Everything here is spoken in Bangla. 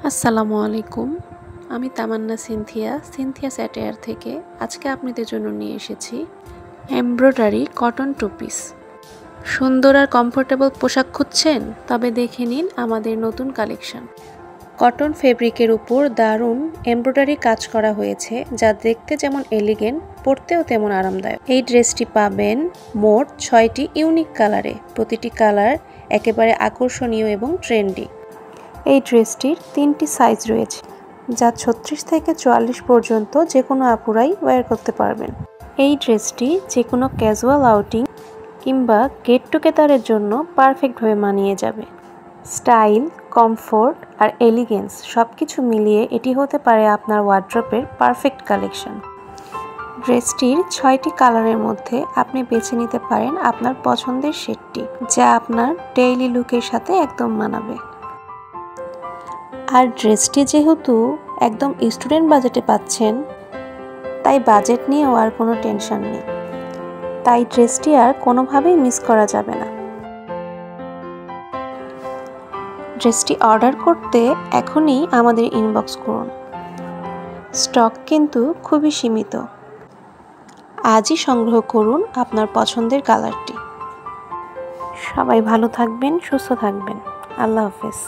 আসসালামু আলাইকুম। আমি তামান্না সিনথিয়া স্যাটায়ার থেকে আজকে আপনাদের জন্য নিয়ে এসেছি এমব্রয়ডারি কটন টু পিস। সুন্দর আর কমফোর্টেবল পোশাক খুঁজছেন? তবে দেখে নিন আমাদের নতুন কালেকশন। কটন ফেব্রিকের উপর দারুণ এমব্রয়ডারি কাজ করা হয়েছে, যা দেখতে যেমন এলিগেন্ট, পরতেও তেমন আরামদায়ক। এই ড্রেসটি পাবেন মোট 6টি ইউনিক কালারে। প্রতিটি কালার একেবারে আকর্ষণীয় এবং ট্রেন্ডি। এই ড্রেসটির 3টি সাইজ রয়েছে, যা 36 থেকে 44 পর্যন্ত যে কোনো আপুরাই ওয়্যার করতে পারবেন। এই ড্রেসটি যে কোনো ক্যাজুয়াল আউটিং কিংবা গেট টুগেদারের জন্য পারফেক্টভাবে মানিয়ে যাবে। স্টাইল, কমফোর্ট আর এলিগেন্স সব কিছু মিলিয়ে এটি হতে পারে আপনার ওয়ার্ড্রপের পারফেক্ট কালেকশন। ড্রেসটির 6টি কালারের মধ্যে আপনি বেছে নিতে পারেন আপনার পছন্দের শেডটি, যা আপনার ডেইলি লুকের সাথে একদম মানাবে। আর ড্রেসটি যেহেতু একদম স্টুডেন্ট বাজেটে পাচ্ছেন, তাই বাজেট নিয়েও আর কোনো টেনশন নেই। তাই ড্রেসটি আর কোনোভাবেই মিস করা যাবে না। ড্রেসটি অর্ডার করতে এখনই আমাদের ইনবক্স করুন। স্টক কিন্তু খুবই সীমিত। আজই সংগ্রহ করুন আপনার পছন্দের কালারটি। সবাই ভালো থাকবেন, সুস্থ থাকবেন। আল্লাহ হাফেজ।